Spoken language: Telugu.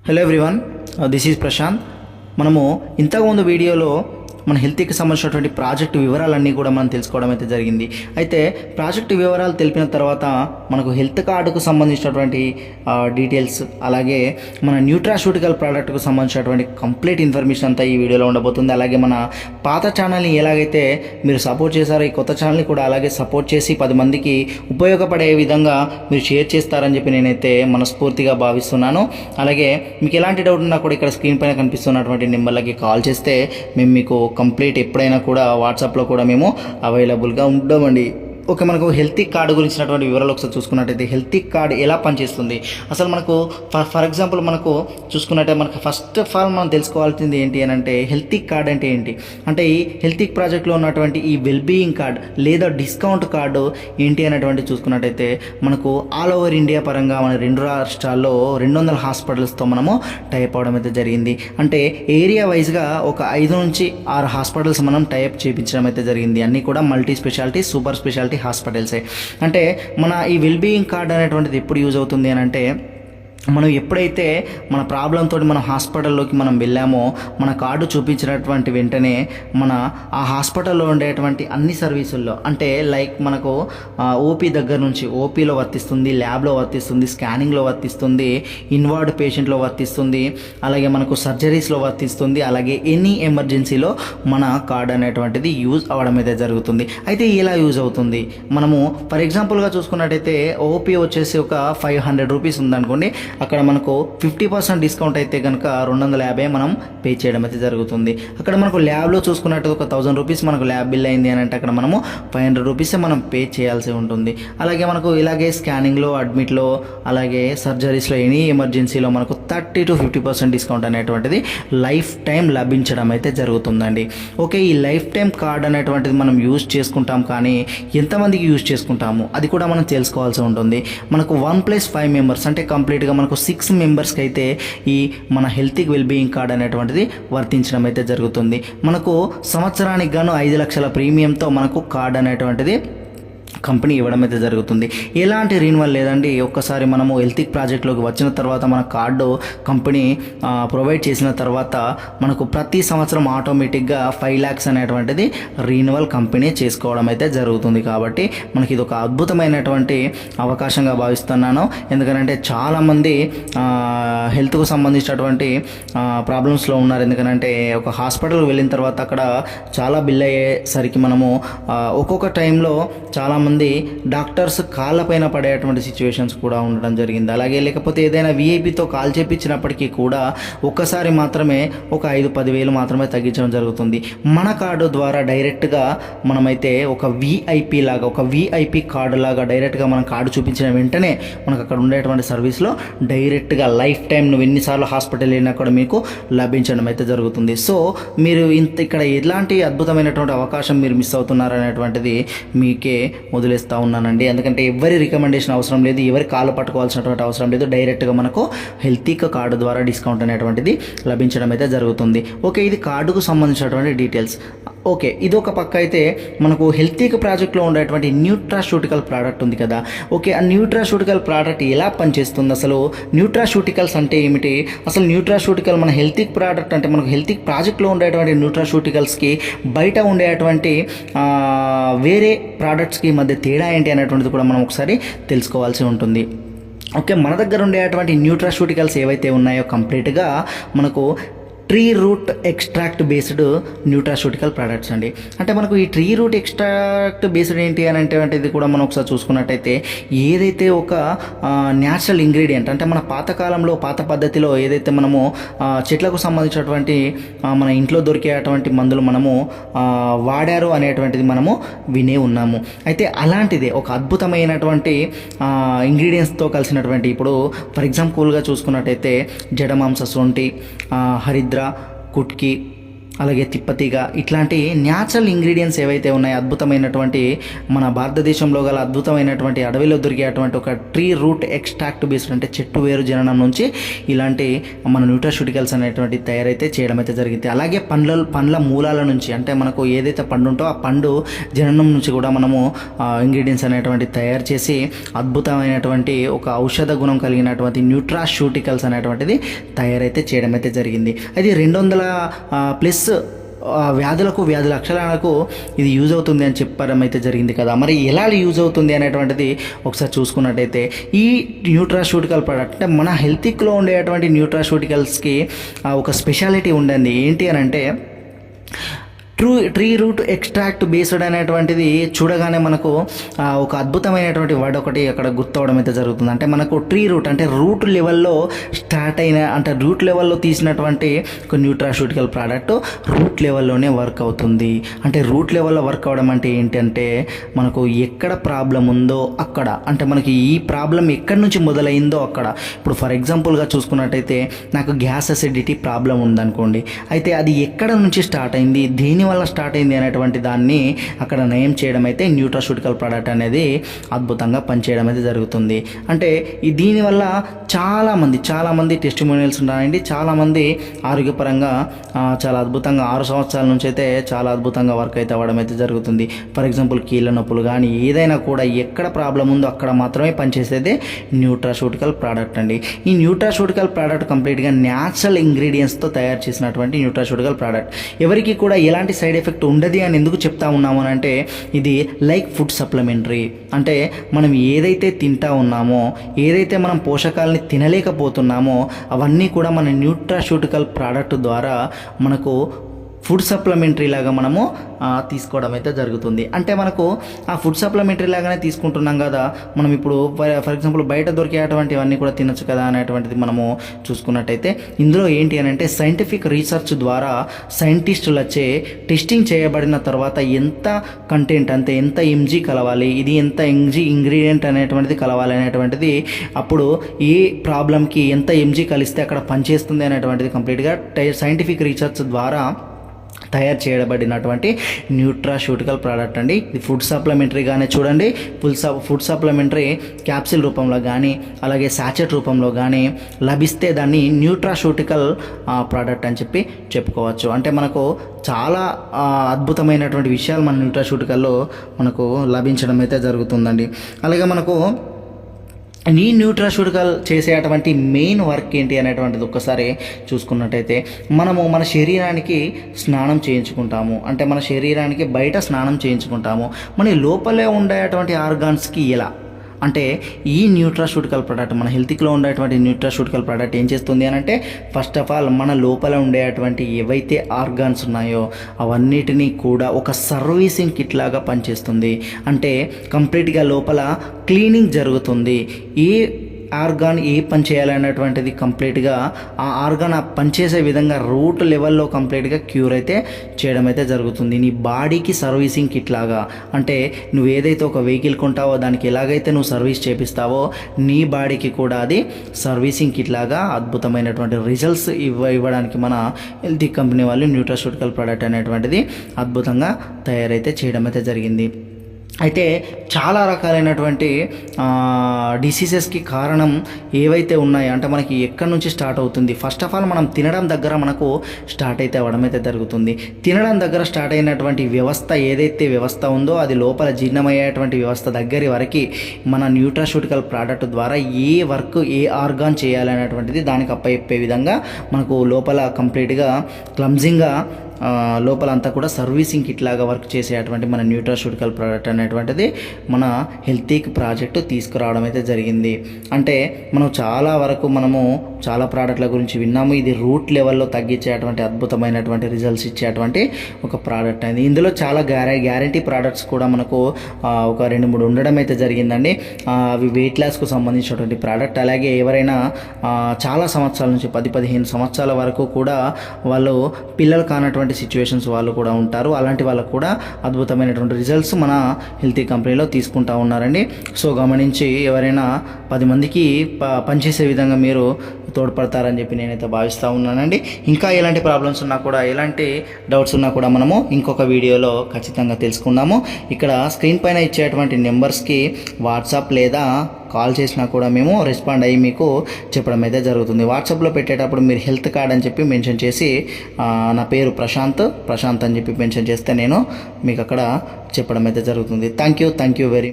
Hello everyone, this is Prashant. మనము ఇంతకుముందు వీడియోలో మన హెల్త్కి సంబంధించినటువంటి ప్రాజెక్టు వివరాలన్నీ కూడా మనం తెలుసుకోవడం అయితే జరిగింది. అయితే ప్రాజెక్టు వివరాలు తెలిపిన తర్వాత మనకు హెల్త్ కార్డుకు సంబంధించినటువంటి డీటెయిల్స్, అలాగే మన న్యూట్రాస్యూటికల్ ప్రోడక్ట్కు సంబంధించినటువంటి కంప్లీట్ ఇన్ఫర్మేషన్ అంతా ఈ వీడియోలో ఉండబోతుంది. అలాగే మన పాత ఛానల్ని ఎలాగైతే మీరు సపోర్ట్ చేశారో ఈ కొత్త ఛానల్ని కూడా అలాగే సపోర్ట్ చేసి 10 మందికి ఉపయోగపడే విధంగా మీరు షేర్ చేస్తారని చెప్పి నేనైతే మనస్ఫూర్తిగా భావిస్తున్నాను. అలాగే మీకు ఎలాంటి డౌట్ ఉన్నా కూడా ఇక్కడ స్క్రీన్ పైన కనిపిస్తున్నటువంటి నెంబర్లకి కాల్ చేస్తే మేము మీకు కంప్లీట్ ఎప్పుడైనా కూడా వాట్సాప్లో కూడా మేము అవైలబుల్గా ఉంటామండి. ఓకే, మనకు హెల్తీ కార్డు గురించినటువంటి వివరాలు ఒకసారి చూసుకున్నట్టయితే హెల్తీ కార్డు ఎలా పనిచేస్తుంది, అసలు మనకు ఫర్ ఎగ్జాంపుల్ మనకు చూసుకున్నట్టే మనకు ఫస్ట్ ఆఫ్ ఆల్ మనం తెలుసుకోవాల్సింది ఏంటి అని అంటే హెల్తీ కార్డ్ అంటే ఏంటి అంటే ఈ హెల్తీ ప్రాజెక్ట్లో ఉన్నటువంటి ఈ వెల్బీయింగ్ కార్డ్ లేదా డిస్కౌంట్ కార్డు ఏంటి అనేటువంటి చూసుకున్నట్టయితే మనకు ఆల్ ఓవర్ ఇండియా పరంగా మన 2 రాష్ట్రాల్లో 200 హాస్పిటల్స్తో మనము టైప్ అవడం అయితే జరిగింది. అంటే ఏరియా వైజ్గా ఒక 5 నుంచి 6 హాస్పిటల్స్ మనం టైప్ చేయించడం అయితే జరిగింది. అన్నీ కూడా మల్టీ స్పెషాలిటీ, సూపర్ స్పెషాలిటీ హాస్పిటల్సే. అంటే మన ఈ వెల్బీయింగ్ కార్డ్ అనేటువంటిది ఎప్పుడు యూజ్ అవుతుంది అని అంటే మనం ఎప్పుడైతే మన ప్రాబ్లంతో మనం హాస్పిటల్లోకి మనం వెళ్ళామో మన కార్డు చూపించినటువంటి వెంటనే మన ఆ హాస్పిటల్లో ఉండేటువంటి అన్ని సర్వీసుల్లో అంటే లైక్ మనకు ఓపీ దగ్గర నుంచి ఓపీలో వర్తిస్తుంది, ల్యాబ్లో వర్తిస్తుంది, స్కానింగ్లో వర్తిస్తుంది, ఇన్వార్డ్ పేషెంట్లో వర్తిస్తుంది, అలాగే మనకు సర్జరీస్లో వర్తిస్తుంది, అలాగే ఎనీ ఎమర్జెన్సీలో మన కార్డు అనేటువంటిది యూజ్ అవ్వడం అయితే జరుగుతుంది. అయితే ఎలా యూజ్ అవుతుంది, మనము ఫర్ ఎగ్జాంపుల్గా చూసుకున్నట్టయితే ఓపీ వచ్చేసి ఒక 500 రూపీస్ ఉందనుకోండి, అక్కడ మనకు 50% డిస్కౌంట్ అయితే కనుక 250 మనం పే చేయడం అయితే జరుగుతుంది. అక్కడ మనకు ల్యాబ్లో చూసుకున్నట్టు ఒక 1000 రూపీస్ మనకు ల్యాబ్ బిల్ అయింది అని అంటే అక్కడ మనము 500 రూపీసే మనం పే చేయాల్సి ఉంటుంది. అలాగే మనకు ఇలాగే స్కానింగ్లో, అడ్మిట్లో, అలాగే సర్జరీస్లో, ఎనీ ఎమర్జెన్సీలో మనకు 30 to 50% డిస్కౌంట్ అనేటువంటిది లైఫ్ టైం లభించడం అయితే జరుగుతుందండి. ఓకే, ఈ లైఫ్ టైం కార్డ్ అనేటువంటిది మనం యూజ్ చేసుకుంటాం, కానీ ఎంతమందికి యూజ్ చేసుకుంటాము అది కూడా మనం తెలుసుకోవాల్సి ఉంటుంది. మనకు 1+5 మెంబర్స్ అంటే కంప్లీట్గా మనకు 6 మెంబర్స్కి అయితే ఈ మన హెల్తీ వెల్బీయింగ్ కార్డ్ అనేటువంటిది వర్తించడం అయితే జరుగుతుంది. మనకు సంవత్సరానికి గాను 5 లక్షల ప్రీమియంతో మనకు కార్డ్ అనేటువంటిది కంపెనీ ఇవ్వడం అయితే జరుగుతుంది. ఎలాంటి రిన్యువల్ లేదండి. ఒక్కసారి మనము హెల్తీ ప్రాజెక్ట్లోకి వచ్చిన తర్వాత మన కార్డు కంపెనీ ప్రొవైడ్ చేసిన తర్వాత మనకు ప్రతి సంవత్సరం ఆటోమేటిక్గా 5 lakhs అనేటువంటిది రిన్యువల్ కంపెనీ చేసుకోవడం అయితే జరుగుతుంది. కాబట్టి మనకి ఇది ఒక అద్భుతమైనటువంటి అవకాశంగా భావిస్తున్నాను. ఎందుకంటే చాలామంది హెల్త్కు సంబంధించినటువంటి ప్రాబ్లమ్స్లో ఉన్నారు. ఎందుకంటే ఒక హాస్పిటల్కి వెళ్ళిన తర్వాత అక్కడ చాలా బిల్ అయ్యేసరికి మనము ఒక్కొక్క టైంలో చాలామంది డాక్టర్స్ కాళ్ళపైన పడేటువంటి సిచ్యువేషన్స్ కూడా ఉండడం జరిగింది. అలాగే లేకపోతే ఏదైనా విఐపితో కాల్ చేపించినప్పటికీ కూడా ఒక్కసారి మాత్రమే ఒక 5-10 వేలు మాత్రమే తగ్గించడం జరుగుతుంది. మన కార్డు ద్వారా డైరెక్ట్గా మనమైతే ఒక విఐపి లాగా, ఒక విఐపి కార్డు లాగా డైరెక్ట్గా మనం కార్డు చూపించిన వెంటనే మనకు అక్కడ ఉండేటువంటి సర్వీస్లో డైరెక్ట్గా లైఫ్ టైం నువ్వు ఎన్నిసార్లు హాస్పిటల్ వెళ్ళినా కూడా మీకు లభించడం అయితే జరుగుతుంది. సో మీరు ఇక్కడ ఎలాంటి అద్భుతమైనటువంటి అవకాశం మీరు మిస్ అవుతున్నారు అనేటువంటిది మీకే వదిలేస్తూ ఉన్నానండి. ఎందుకంటే ఎవరి రికమెండేషన్ అవసరం లేదు, ఎవరి కాలు పట్టుకోవాల్సినటువంటి అవసరం లేదు. డైరెక్ట్గా మనకు హెల్తీ కార్డు ద్వారా డిస్కౌంట్ అనేటువంటిది లభించడం అయితే జరుగుతుంది. ఓకే, ఇది కార్డుకు సంబంధించినటువంటి డీటెయిల్స్. ఓకే, ఇది ఒక పక్క అయితే మనకు హెల్తీ ప్రాజెక్ట్లో ఉండేటువంటి న్యూట్రాస్యూటికల్ ప్రోడక్ట్ ఉంది కదా. ఓకే, ఆ న్యూట్రాస్యూటికల్ ప్రోడక్ట్ ఎలా పనిచేస్తుంది, అసలు న్యూట్రాస్యూటికల్స్ అంటే ఏమిటి, అసలు న్యూట్రాస్యూటికల్ మన హెల్తీ ప్రోడక్ట్ అంటే మనకు హెల్తీ ప్రాజెక్ట్లో ఉండేటువంటి న్యూట్రాస్యూటికల్స్కి బయట ఉండేటువంటి వేరే ప్రోడక్ట్స్కి మధ్య తేడా ఏంటి అనేటువంటిది కూడా మనం ఒకసారి తెలుసుకోవాల్సి ఉంటుంది. ఓకే, మన దగ్గర ఉండేటువంటి న్యూట్రాస్యూటికల్స్ ఏవైతే ఉన్నాయో కంప్లీట్గా మనకు tree root extract based nutraceutical products అండి. అంటే మనకు ఈ ట్రీ రూట్ ఎక్స్ట్రాక్ట్ బేస్డ్ ఏంటి అని అంటే ఇది కూడా మనం ఒకసారి చూసుకున్నట్టయితే ఏదైతే ఒక న్యాచురల్ ఇంగ్రీడియంట్ అంటే మన పాతకాలంలో పాత పద్ధతిలో ఏదైతే మనము చెట్లకు సంబంధించినటువంటి మన ఇంట్లో దొరికేటువంటి మందులు మనము వాడారు అనేటువంటిది మనము వినే ఉన్నాము. అయితే అలాంటిదే ఒక అద్భుతమైనటువంటి ఇంగ్రీడియంట్స్తో కలిసినటువంటి ఇప్పుడు ఫర్ ఎగ్జాంపుల్గా చూసుకున్నట్టయితే జడమాంస, సొంటి, హరిద్ర, కుట్కి, అలాగే తిప్పతీగ ఇట్లాంటి న్యాచురల్ ఇంగ్రీడియంట్స్ ఏవైతే ఉన్నాయో అద్భుతమైనటువంటి మన భారతదేశంలో గల అద్భుతమైనటువంటి అడవిలో దొరికేటువంటి ఒక ట్రీ రూట్ ఎక్స్ట్రాక్ట్ బేస్డ్ అంటే చెట్టు వేరు జననం నుంచి ఇలాంటి మన న్యూట్రాస్యూటికల్స్ అనేటువంటి తయారైతే చేయడం అయితే జరిగింది. అలాగే పండ్ల మూలాల నుంచి అంటే మనకు ఏదైతే పండు ఉంటో ఆ పండు జననం నుంచి కూడా మనము ఇంగ్రీడియంట్స్ అనేటువంటి తయారు చేసి అద్భుతమైనటువంటి ఒక ఔషధ గుణం కలిగినటువంటి న్యూట్రాస్యూటికల్స్ అనేటువంటిది తయారైతే చేయడం అయితే జరిగింది. అది 200+ వ్యాధి లక్షణాలకు ఇది యూజ్ అవుతుంది అని చెప్పడం అయితే జరిగింది కదా. మరి ఎలా యూజ్ అవుతుంది అనేటువంటిది ఒకసారి చూసుకున్నట్టయితే ఈ న్యూట్రాస్యూటికల్ ప్రోడక్ట్ అంటే మన హెల్త్లో ఉండేటువంటి న్యూట్రాస్యూటికల్స్కి ఒక స్పెషాలిటీ ఉండింది. ఏంటి అని అంటే ట్రీ రూట్ ఎక్స్ట్రాక్ట్ బేస్డ్ అనేటువంటిది చూడగానే మనకు ఒక అద్భుతమైనటువంటి వర్డ్ ఒకటి అక్కడ గుర్తవడం అయితే జరుగుతుంది. అంటే మనకు ట్రీ రూట్ అంటే రూట్ లెవెల్లో స్టార్ట్ అయిన అంటే రూట్ లెవెల్లో తీసినటువంటి ఒక న్యూట్రాస్యూటికల్ ప్రోడక్ట్ రూట్ లెవెల్లోనే వర్క్ అవుతుంది. అంటే రూట్ లెవెల్లో వర్క్ అవ్వడం అంటే ఏంటంటే మనకు ఎక్కడ ప్రాబ్లం ఉందో అక్కడ అంటే మనకి ఈ ప్రాబ్లం ఎక్కడి నుంచి మొదలైందో అక్కడ. ఇప్పుడు ఫర్ ఎగ్జాంపుల్గా చూసుకున్నట్టయితే నాకు గ్యాస్ అసిడిటీ ప్రాబ్లం ఉందనుకోండి, అయితే అది ఎక్కడ నుంచి స్టార్ట్ అయింది, దేని వల్ల స్టార్ట్ అయింది అనేటువంటి దాన్ని అక్కడ నయం చేయడం అయితే న్యూట్రాస్యూటికల్ ప్రోడక్ట్ అనేది అద్భుతంగా పనిచేయడం అయితే జరుగుతుంది. అంటే దీనివల్ల చాలామంది టెస్టిమోనియల్స్ ఉన్నాయండి. చాలామంది ఆరోగ్యపరంగా చాలా అద్భుతంగా 6 సంవత్సరాల నుంచి అయితే చాలా అద్భుతంగా వర్క్ అయితే అవ్వడం అయితే జరుగుతుంది. ఫర్ ఎగ్జాంపుల్ కీళ్ళ నొప్పులు కానీ ఏదైనా కూడా ఎక్కడ ప్రాబ్లం ఉందో అక్కడ మాత్రమే పనిచేసేదే న్యూట్రాస్యూటికల్ ప్రోడక్ట్ అండి. ఈ న్యూట్రాస్యూటికల్ ప్రోడక్ట్ కంప్లీట్గా న్యాచురల్ ఇంగ్రీడియంట్స్తో తయారు చేసినటువంటి న్యూట్రాస్యూటికల్ ప్రోడక్ట్. ఎవరికి కూడా ఎలాంటి సైడ్ ఎఫెక్ట్ ఉండదు అని ఎందుకు చెప్తా ఉన్నాము అని అంటే ఇది లైక్ ఫుడ్ సప్లిమెంటరీ. అంటే మనం ఏదైతే తింటా ఉన్నామో, ఏదైతే మనం పోషకాలని తినలేకపోతున్నామో అవన్నీ కూడా మన న్యూట్రాస్యూటికల్ ప్రోడక్ట్ ద్వారా మనకు ఫుడ్ సప్లిమెంటరీ లాగా మనము తీసుకోవడం అయితే జరుగుతుంది. అంటే మనకు ఆ ఫుడ్ సప్లిమెంటరీ లాగానే తీసుకుంటున్నాం కదా, మనం ఇప్పుడు ఫర్ ఎగ్జాంపుల్ బయట దొరికేటువంటివన్నీ కూడా తినొచ్చు కదా అనేటువంటిది మనము చూసుకున్నట్టయితే ఇందులో ఏంటి అని అంటే సైంటిఫిక్ రీసెర్చ్ ద్వారా సైంటిస్టులచే టెస్టింగ్ చేయబడిన తర్వాత ఎంత కంటెంట్ అంటే ఎంత ఎంజీ కలవాలి, ఇది ఎంత ఎంజీ ఇంగ్రీడియంట్ అనేటువంటిది కలవాలి అనేటువంటిది, అప్పుడు ఏ ప్రాబ్లంకి ఎంత ఎంజీ కలిస్తే అక్కడ పనిచేస్తుంది అనేటువంటిది కంప్లీట్గా సైంటిఫిక్ రీసెర్చ్ ద్వారా తయారు చేయబడినటువంటి న్యూట్రాస్యూటికల్ ప్రోడక్ట్ అండి. ఇది ఫుడ్ సప్లిమెంటరీగానే చూడండి, ఫుడ్ సప్లిమెంటరీ క్యాప్సిల్ రూపంలో కానీ అలాగే సాచెట్ రూపంలో కానీ లభిస్తే దాన్ని న్యూట్రాస్యూటికల్ ప్రోడక్ట్ అని చెప్పి చెప్పుకోవచ్చు. అంటే మనకు చాలా అద్భుతమైనటువంటి విషయాలు మన న్యూట్రాస్యూటికల్లో మనకు లభించడం అయితే జరుగుతుందండి. అలాగే మనకు ఈ న్యూట్రాస్యూటికల్ చేసేటువంటి మెయిన్ వర్క్ ఏంటి అనేటువంటిది ఒక్కసారి చూసుకున్నట్టయితే మనము మన శరీరానికి స్నానం చేయించుకుంటాము. అంటే మన శరీరానికి బయట స్నానం చేయించుకుంటాము. మన లోపలే ఉండేటువంటి ఆర్గాన్స్కి ఎలా అంటే ఈ న్యూట్రాస్యూటికల్ ప్రోడక్ట్ మన హెల్త్లో ఉండేటువంటి న్యూట్రాస్యూటికల్ ప్రోడక్ట్ ఏం చేస్తుంది అని అంటే ఫస్ట్ ఆఫ్ ఆల్ మన లోపల ఉండేటువంటి ఏవైతే ఆర్గాన్స్ ఉన్నాయో అవన్నిటినీ కూడా ఒక సర్వీసింగ్ కిట్ లాగా పనిచేస్తుంది. అంటే కంప్లీట్గా లోపల క్లీనింగ్ జరుగుతుంది. ఏ ఆర్గాన్ ఏ పని చేయాలనేటువంటిది కంప్లీట్గా ఆ ఆర్గాన్ ఆ పనిచేసే విధంగా రూట్ లెవెల్లో కంప్లీట్గా క్యూర్ అయితే చేయడం అయితే జరుగుతుంది. నీ బాడీకి సర్వీసింగ్ కిట్ లాగా. అంటే నువ్వు ఏదైతే ఒక వెహికల్ కొంటావో దానికి ఎలాగైతే నువ్వు సర్వీస్ చేపిస్తావో నీ బాడీకి కూడా అది సర్వీసింగ్ కిట్ లాగా అద్భుతమైనటువంటి రిజల్ట్స్ ఇవ్వడానికి మన హెల్తీ కంపెనీ వాళ్ళు న్యూట్రాస్యూటికల్ ప్రోడక్ట్ అనేటువంటిది అద్భుతంగా తయారైతే చేయడం అయితే జరిగింది. అయితే చాలా రకాలైనటువంటి డిసీజెస్కి కారణం ఏవైతే ఉన్నాయో అంటే మనకి ఎక్కడి నుంచి స్టార్ట్ అవుతుంది, ఫస్ట్ ఆఫ్ ఆల్ మనం తినడం దగ్గర మనకు స్టార్ట్ అయితే అవ్వడం అయితే జరుగుతుంది. తినడం దగ్గర స్టార్ట్ అయినటువంటి వ్యవస్థ ఏదైతే వ్యవస్థ ఉందో అది లోపల జీర్ణమయ్యేటువంటి వ్యవస్థ దగ్గర వరకు మన న్యూట్రాస్యూటికల్ ప్రోడక్ట్ ద్వారా ఏ వర్క్ ఏ ఆర్గాన్ చేయాలనేటువంటిది దానికి అప్పచెప్పే విధంగా మనకు లోపల కంప్లీట్గా క్లమ్జింగ్గా లోపల అంతా కూడా సర్వీసింగ్ కిట్ లాగా వర్క్ చేసేటువంటి మన న్యూట్రాస్యూటికల్ ప్రోడక్ట్ అనేటువంటిది మన హెల్తీకి ప్రాజెక్టు తీసుకురావడం అయితే జరిగింది. అంటే మనం చాలా వరకు మనము చాలా ప్రోడక్ట్ల గురించి విన్నాము. ఇది రూట్ లెవెల్లో తగ్గించేటువంటి అద్భుతమైనటువంటి రిజల్ట్స్ ఇచ్చేటువంటి ఒక ప్రోడక్ట్ అయింది. ఇందులో చాలా గ్యారంటీ ప్రోడక్ట్స్ కూడా మనకు ఒక 2-3 ఉండడం అయితే జరిగిందండి. అవి వెయిట్ లాస్కు సంబంధించినటువంటి ప్రోడక్ట్. అలాగే ఎవరైనా చాలా సంవత్సరాల నుంచి 10-15 సంవత్సరాల వరకు కూడా వాళ్ళు పిల్లలు కానటువంటి సిచ్యువేషన్స్ వాళ్ళు కూడా ఉంటారు. అలాంటి వాళ్ళకు కూడా అద్భుతమైనటువంటి రిజల్ట్స్ మన హెల్తీ కంపెనీలో తీసుకుంటూ ఉన్నారండి. సో గమనించి ఎవరైనా 10 మందికి పనిచేసే విధంగా మీరు తోడ్పడతారని చెప్పి నేనైతే భావిస్తూ ఉన్నానండి. ఇంకా ఎలాంటి ప్రాబ్లమ్స్ ఉన్నా కూడా, ఎలాంటి డౌట్స్ ఉన్నా కూడా మనము ఇంకొక వీడియోలో ఖచ్చితంగా తెలుసుకుందాము. ఇక్కడ స్క్రీన్ పైన ఇచ్చేటువంటి నెంబర్స్కి వాట్సాప్ లేదా కాల్ చేసినా కూడా మేము రెస్పాండ్ అయ్యి మీకు చెప్పడం అయితే జరుగుతుంది. వాట్సాప్లో పెట్టేటప్పుడు మీరు హెల్త్ కార్డ్ అని చెప్పి మెన్షన్ చేసి నా పేరు ప్రశాంత్ అని చెప్పి మెన్షన్ చేస్తే నేను మీకు అక్కడ చెప్పడం అయితే జరుగుతుంది. Thank you very